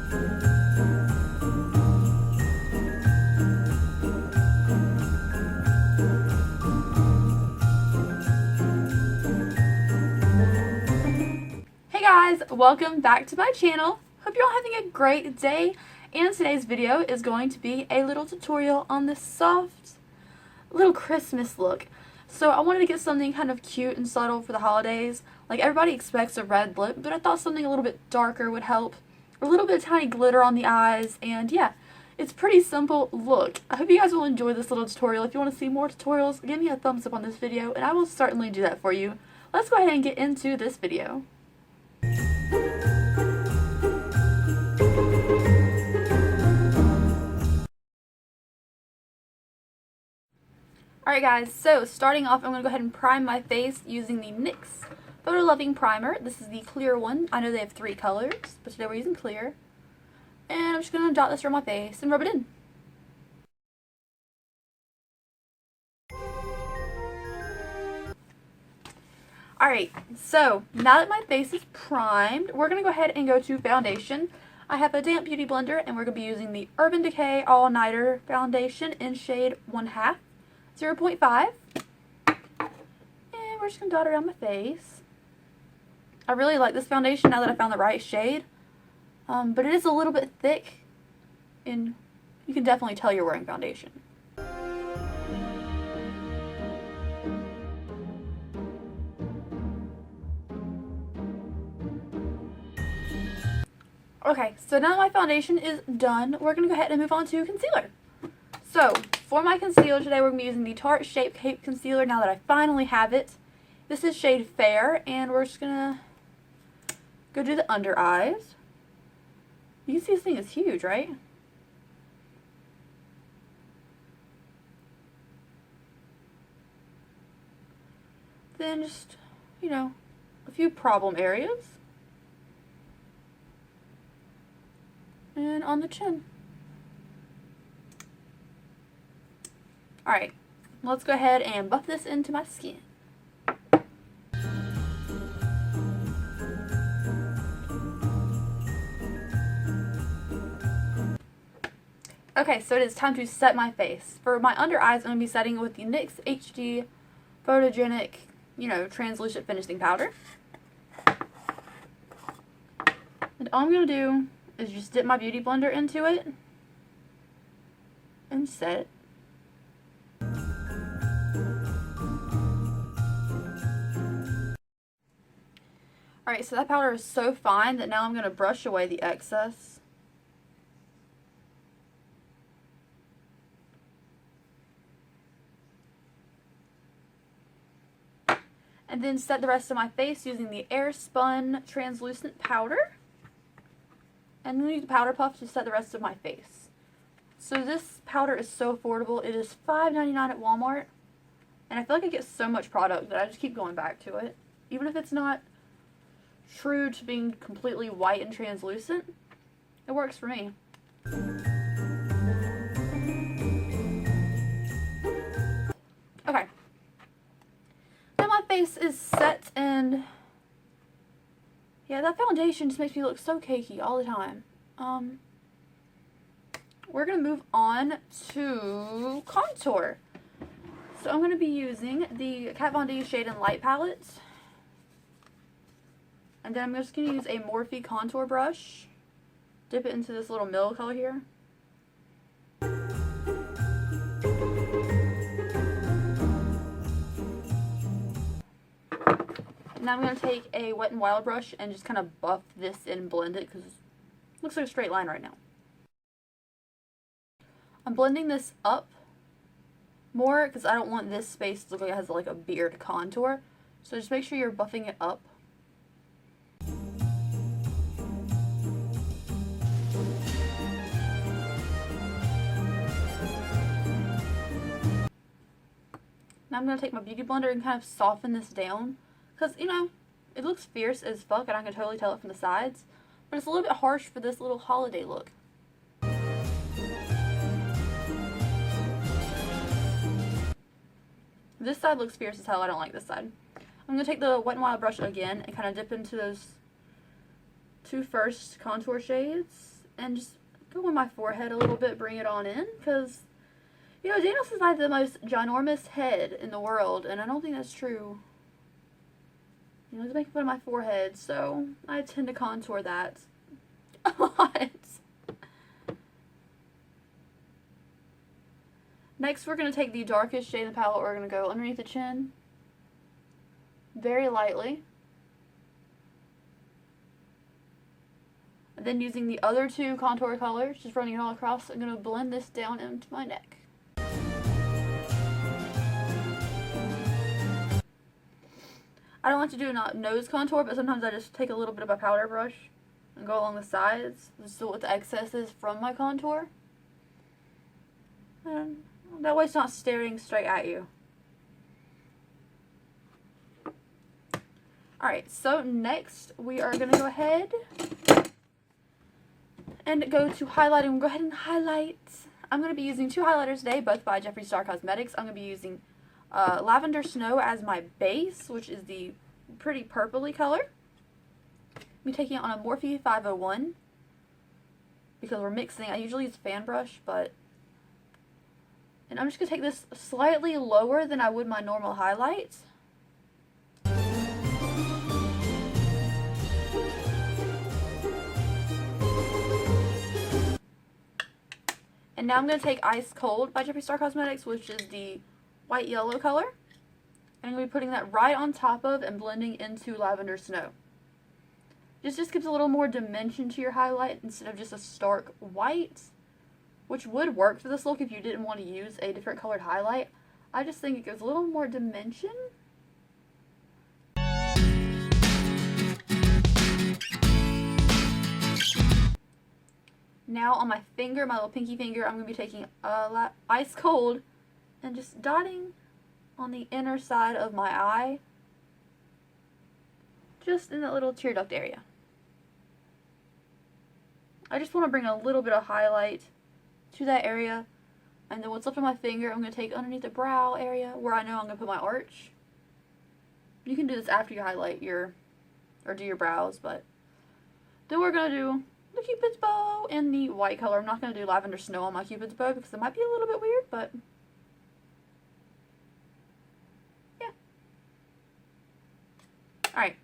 Hey guys, welcome back to my channel. Hope you're all having a great day, and today's video is going to be a little tutorial on this soft little Christmas look. So I wanted to get something kind of cute and subtle for the holidays. Like, everybody expects a red lip, but I thought something a little bit darker would help. A little bit of tiny glitter on the eyes, and yeah, it's pretty simple look. I hope you guys will enjoy this little tutorial. If you want to see more tutorials, give me a thumbs up on this video, and I will certainly do that for you. Let's go ahead and get into this video. Alright guys, so starting off, I'm going to go ahead and prime my face using the NYX Photo Loving Primer. This is the clear one. I know they have 3 colors, but today we're using clear. And I'm just going to dot this around my face and rub it in. Alright, so now that my face is primed, we're going to go ahead and go to foundation. I have a damp beauty blender, and we're going to be using the Urban Decay All Nighter Foundation in shade 1/2. 0.5, and we're just going to dot it around my face. I really like this foundation now that I found the right shade, but it is a little bit thick, and you can definitely tell you're wearing foundation. Okay, so now that my foundation is done, we're going to go ahead and move on to concealer. So, for my concealer today, we're going to be using the Tarte Shape Tape Concealer now that I finally have it. This is shade Fair, and we're just going to go do the under eyes. You can see this thing is huge, right? Then just, you know, a few problem areas. And on the chin. Alright, let's go ahead and buff this into my skin. Okay, so it is time to set my face. For my under eyes, I'm going to be setting with the NYX HD Photogenic, translucent finishing powder. And all I'm going to do is just dip my beauty blender into it and set it. Alright, so that powder is so fine that now I'm going to brush away the excess. And then set the rest of my face using the Airspun translucent powder. And then use the powder puff to set the rest of my face. So this powder is so affordable. It is $5.99 at Walmart. And I feel like I get so much product that I just keep going back to it. Even if it's not true to being completely white and translucent, it works for me. Okay. Now my face is set, and yeah, that foundation just makes me look so cakey all the time. We're going to move on to contour. So I'm going to be using the Kat Von D Shade and Light palette. And then I'm just going to use a Morphe contour brush. Dip it into this little middle color here. Now I'm going to take a Wet n Wild brush and just kind of buff this in and blend it, because it looks like a straight line right now. I'm blending this up more because I don't want this space to look like it has like a beard contour. So just make sure you're buffing it up. Now I'm going to take my beauty blender and kind of soften this down. Because, it looks fierce as fuck, and I can totally tell it from the sides. But it's a little bit harsh for this little holiday look. This side looks fierce as hell. I don't like this side. I'm going to take the Wet n Wild brush again and kind of dip into those 2 first contour shades and just go on my forehead a little bit, bring it on in, because, you know, Daniel says I have the most ginormous head in the world, and I don't think that's true. You know, he's making fun of my forehead, so I tend to contour that a lot. Next, we're going to take the darkest shade in the palette. We're going to go underneath the chin, very lightly. And then using the other two contour colors, just running it all across, I'm going to blend this down into my neck. I don't like to do a nose contour, but sometimes I just take a little bit of a powder brush and go along the sides, just so what the excess is from my contour. And that way it's not staring straight at you. Alright, so next we are going to go ahead and go to highlighting. We'll go ahead and highlight. I'm going to be using two highlighters today, both by Jeffree Star Cosmetics. I'm going to be using Lavender Snow as my base, which is the pretty purpley color. I'm taking it on a Morphe 501 because we're mixing. I usually use a fan brush, and I'm just going to take this slightly lower than I would my normal highlight. And now I'm going to take Ice Cold by Jeffree Star Cosmetics, which is the white yellow color. And I'm going to be putting that right on top of and blending into Lavender Snow. Just gives a little more dimension to your highlight instead of just a stark white, which would work for this look if you didn't want to use a different colored highlight. I just think it gives a little more dimension. Now on my finger, my little pinky finger, I'm going to be taking Ice Cold and just dotting on the inner side of my eye, just in that little tear duct area. I just want to bring a little bit of highlight to that area, and then what's left of my finger I'm going to take underneath the brow area where I know I'm going to put my arch. You can do this after you highlight or do your brows, but then we're going to do the Cupid's bow in the white color. I'm not going to do Lavender Snow on my Cupid's bow because it might be a little bit weird, but yeah. Alright,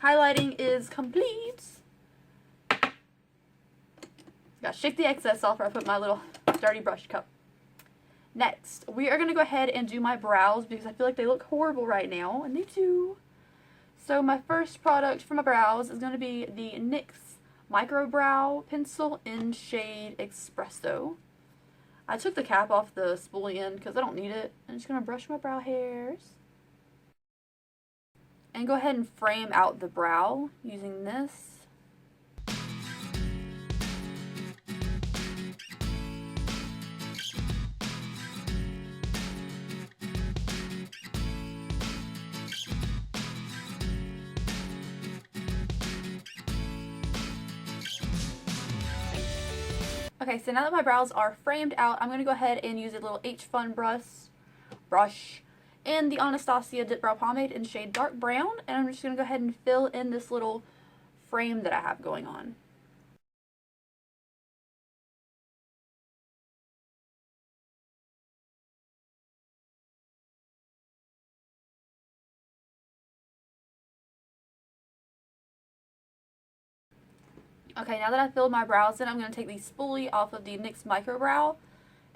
highlighting is complete. Gotta shake the excess off or I put my little dirty brush cup. Next, we are going to go ahead and do my brows because I feel like they look horrible right now, and they do. So my first product for my brows is going to be the NYX Micro Brow Pencil in shade Espresso. I took the cap off the spoolie end because I don't need it. I'm just going to brush my brow hairs and go ahead and frame out the brow using this. Okay, so now that my brows are framed out, I'm going to go ahead and use a little H-Fun brush and the Anastasia Dip Brow Pomade in shade Dark Brown, and I'm just going to go ahead and fill in this little frame that I have going on. Okay, now that I've filled my brows in, I'm going to take the spoolie off of the NYX Micro Brow,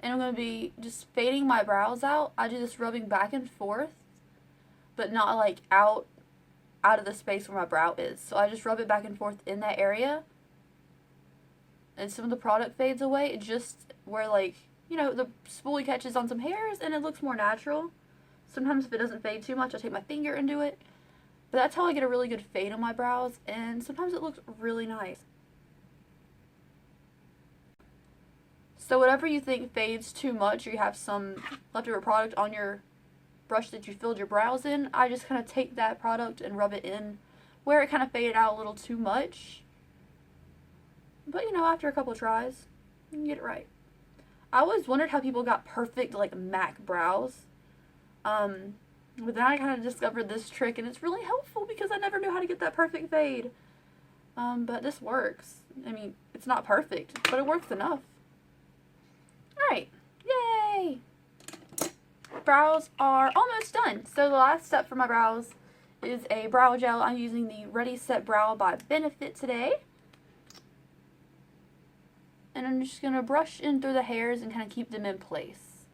and I'm going to be just fading my brows out. I do this rubbing back and forth, but not like out of the space where my brow is. So I just rub it back and forth in that area, and some of the product fades away, just where, like, you know, the spoolie catches on some hairs and it looks more natural. Sometimes if it doesn't fade too much, I take my finger and do it. But that's how I get a really good fade on my brows, and sometimes it looks really nice. So whatever you think fades too much, or you have some leftover product on your brush that you filled your brows in, I just kind of take that product and rub it in where it kind of faded out a little too much. But, you know, after a couple of tries, you can get it right. I always wondered how people got perfect, like, MAC brows. But then I kind of discovered this trick, and it's really helpful because I never knew how to get that perfect fade. But this works. I mean, it's not perfect, but it works enough. Alright, yay! Brows are almost done. So the last step for my brows is a brow gel. I'm using the Ready Set Brow by Benefit today. And I'm just going to brush in through the hairs and kind of keep them in place.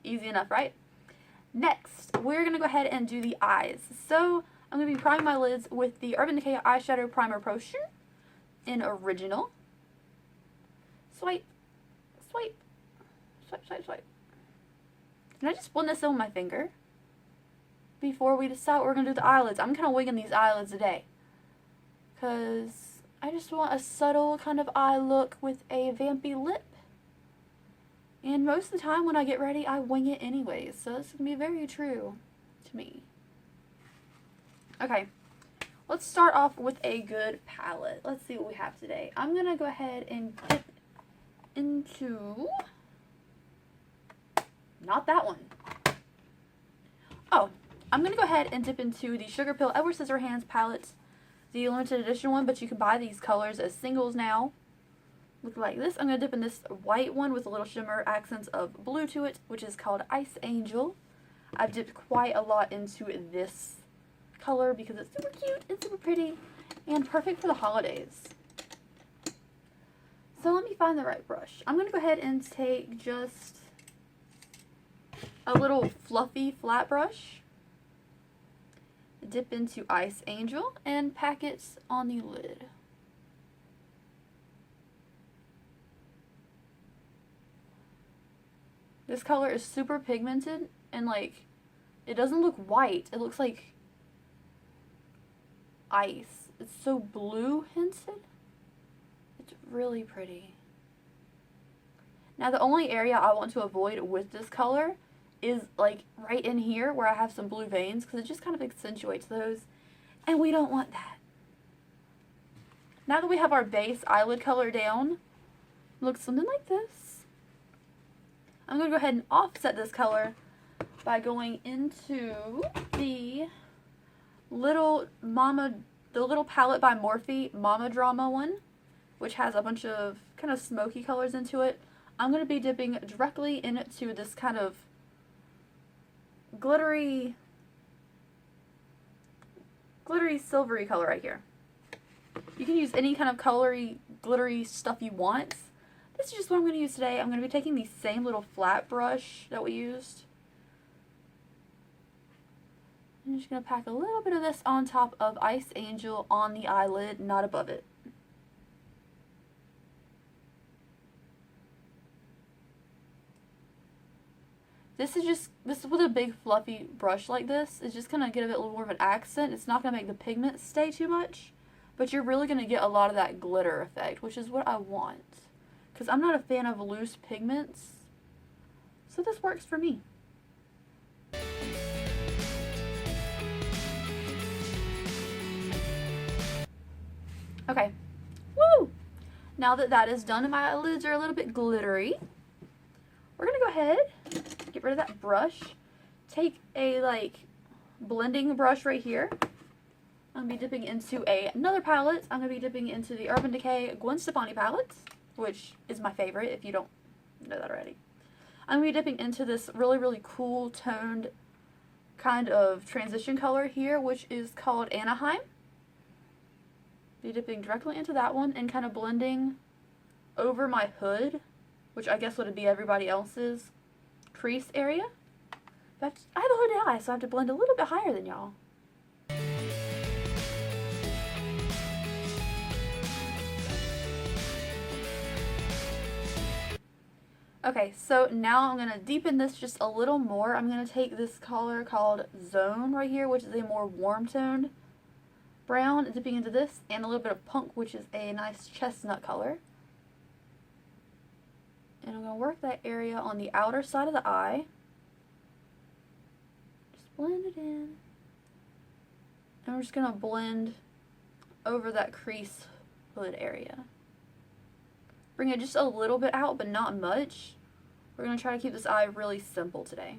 Easy enough, right? Next, we're going to go ahead and do the eyes. So I'm going to be priming my lids with the Urban Decay Eyeshadow Primer Potion in Original. Swipe, swipe, swipe, swipe, swipe. And I just blend this in with my finger before we decide what we're going to do with the eyelids. I'm kind of wigging these eyelids today because I just want a subtle kind of eye look with a vampy lip. And most of the time when I get ready, I wing it anyways. So this is going to be very true to me. Okay, let's start off with a good palette. Let's see what we have today. I'm going to go ahead and dip into... not that one. Oh, I'm going to go ahead and dip into the Sugar Pill Edward Scissorhands palette. The limited edition one, but you can buy these colors as singles now. Look like this. I'm going to dip in this white one with a little shimmer accents of blue to it, which is called Ice Angel. I've dipped quite a lot into this color because it's super cute and super pretty and perfect for the holidays. So let me find the right brush. I'm going to go ahead and take just a little fluffy flat brush, dip into Ice Angel, and pack it on the lid. This color is super pigmented and like it doesn't look white. It looks like ice. It's so blue hinted. It's really pretty. Now the only area I want to avoid with this color is like right in here where I have some blue veins because it just kind of accentuates those and we don't want that. Now that we have our base eyelid color down, it looks something like this. I'm going to go ahead and offset this color by going into the little palette by Morphe Mama Drama one, which has a bunch of kind of smoky colors into it. I'm going to be dipping directly into this kind of glittery silvery color right here. You can use any kind of glittery stuff you want. This is just what I'm going to use today. I'm going to be taking the same little flat brush that we used. I'm just going to pack a little bit of this on top of Ice Angel on the eyelid, not above it. This is with a big fluffy brush like this, it's just going to get a little more of an accent. It's not going to make the pigment stay too much, but you're really going to get a lot of that glitter effect, which is what I want. Because I'm not a fan of loose pigments, so this works for me. Okay, woo! Now that that is done and my lids are a little bit glittery, we're going to go ahead, get rid of that brush, take a blending brush right here. I'm going to be dipping into another palette. I'm going to be dipping into the Urban Decay Gwen Stefani palette, which is my favorite if you don't know that already. I'm going to be dipping into this really, really cool toned kind of transition color here, which is called Anaheim. Be dipping directly into that one and kind of blending over my hood, which I guess would be everybody else's crease area. But I have a hooded eye, so I have to blend a little bit higher than y'all. Okay, so now I'm going to deepen this just a little more. I'm going to take this color called Zone right here, which is a more warm toned brown, dipping into this, and a little bit of Punk, which is a nice chestnut color. And I'm going to work that area on the outer side of the eye. Just blend it in. And we're just going to blend over that crease hood area. Bring it just a little bit out, but not much. We're going to try to keep this eye really simple today.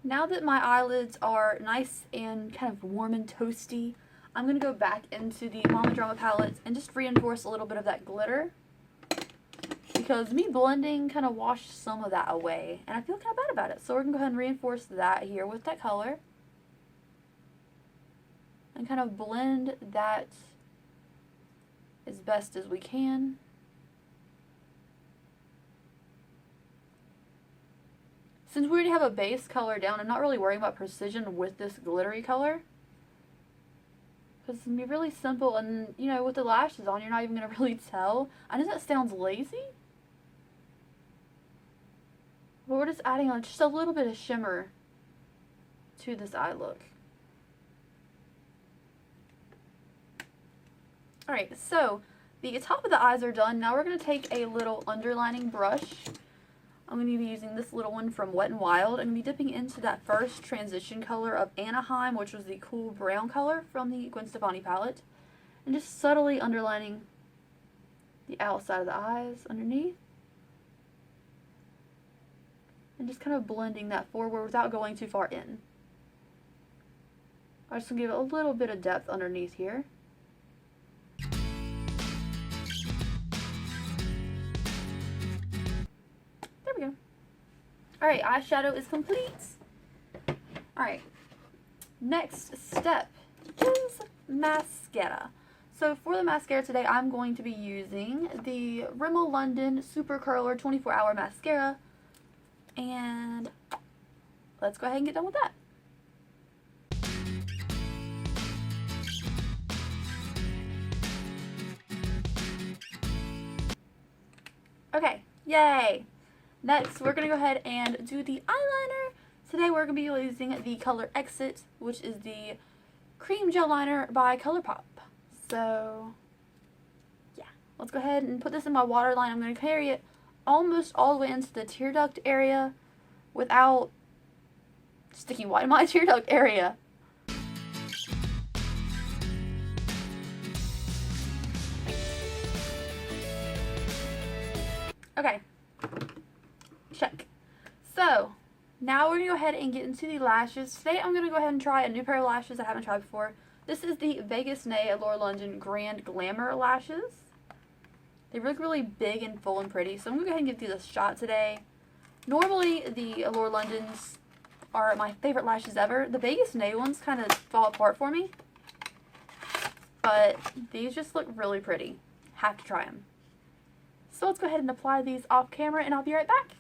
Now that my eyelids are nice and kind of warm and toasty, I'm going to go back into the Mama Drama palette and just reinforce a little bit of that glitter. Because me blending kind of washed some of that away, and I feel kind of bad about it. So we're going to go ahead and reinforce that here with that color. And kind of blend that as best as we can. Since we already have a base color down, I'm not really worrying about precision with this glittery color. Because it's going to be really simple, and, you know, with the lashes on, you're not even going to really tell. I know that sounds lazy, but we're just adding on just a little bit of shimmer to this eye look. Alright, so the top of the eyes are done. Now we're going to take a little underlining brush. I'm going to be using this little one from Wet n Wild. I'm going to be dipping into that first transition color of Anaheim, which was the cool brown color from the Gwen Stefani palette. And just subtly underlining the outside of the eyes underneath. And just kind of blending that forward without going too far in. I'm just going to give it a little bit of depth underneath here. There we go. Alright, eyeshadow is complete. Alright, next step is mascara. So for the mascara today, I'm going to be using the Rimmel London Super Curler 24-Hour Mascara. And let's go ahead and get done with that. Okay, yay! Next, we're going to go ahead and do the eyeliner. Today we're going to be using the color Exit, which is the cream gel liner by ColourPop. So, yeah. Let's go ahead and put this in my waterline. I'm going to carry it almost all the way into the tear duct area without sticking white in my tear duct area. Okay, check. So, now we're going to go ahead and get into the lashes. Today I'm going to go ahead and try a new pair of lashes I haven't tried before. This is the Vegas Nay Allure London Grand Glamour lashes. They look really big and full and pretty, so I'm going to go ahead and give these a shot today. Normally, the Allure Londons are my favorite lashes ever. The Vegas Nay ones kind of fall apart for me, but these just look really pretty. Have to try them. So let's go ahead and apply these off camera, and I'll be right back.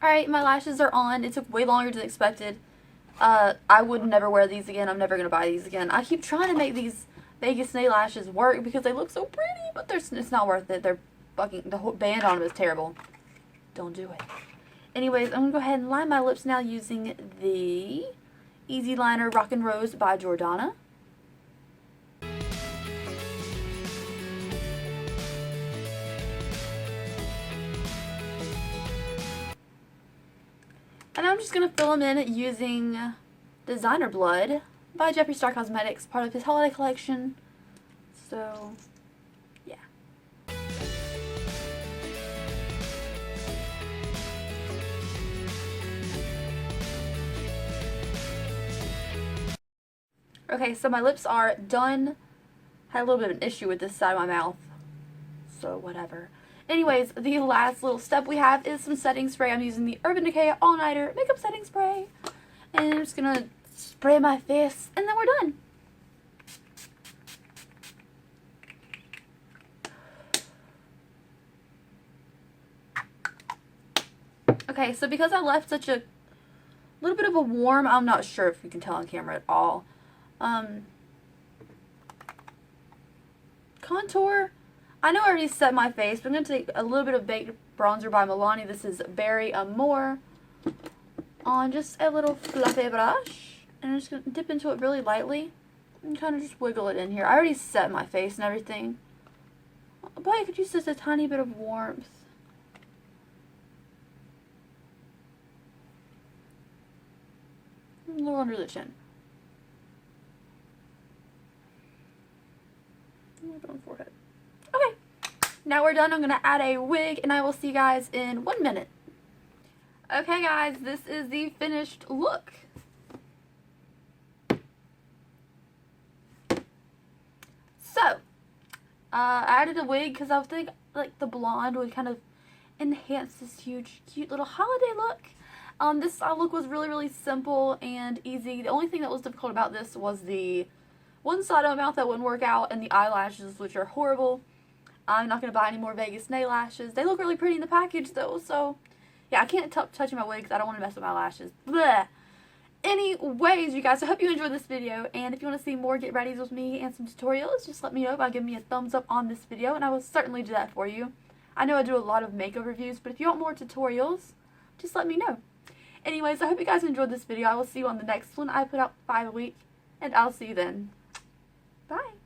Alright, my lashes are on. It took way longer than expected. I would never wear these again. I'm never going to buy these again. I keep trying to make these Vegas Nay lashes work because they look so pretty, but it's not worth it. They're fucking, the whole band on them is terrible. Don't do it. Anyways, I'm going to go ahead and line my lips now using the Easy Liner Rockin' Rose by Jordana. And I'm just going to fill them in using Designer Blood by Jeffree Star Cosmetics, part of his holiday collection. So, yeah. Okay, so my lips are done. Had a little bit of an issue with this side of my mouth, so whatever. Anyways, the last little step we have is some setting spray. I'm using the Urban Decay All Nighter Makeup Setting Spray. And I'm just going to spray my face, and then we're done. Okay, so because I left such a little bit of a warm, I'm not sure if you can tell on camera at all, contour. I know I already set my face, but I'm going to take a little bit of Baked Bronzer by Milani. This is Berry Amour on just a little fluffy brush. And I'm just going to dip into it really lightly and kind of just wiggle it in here. I already set my face and everything, but I could use just a tiny bit of warmth. A little under the chin. A little bit on the forehead. Okay, now we're done. I'm going to add a wig, and I will see you guys in 1 minute. Okay guys, this is the finished look. So, I added a wig because I was thinking like the blonde would kind of enhance this huge, cute little holiday look. This look was really simple and easy. The only thing that was difficult about this was the one side of my mouth that wouldn't work out and the eyelashes, which are horrible. I'm not going to buy any more Vegas nail lashes. They look really pretty in the package though, so yeah, I can't touch my wig because I don't want to mess with my lashes. Bleh. Anyways, you guys, I hope you enjoyed this video, and if you want to see more get readies with me and some tutorials, just let me know by giving me a thumbs up on this video, and I will certainly do that for you. I know I do a lot of makeup reviews, but if you want more tutorials, just let me know. Anyways, I hope you guys enjoyed this video. I will see you on the next one. I put out 5 a week, and I'll see you then. Bye!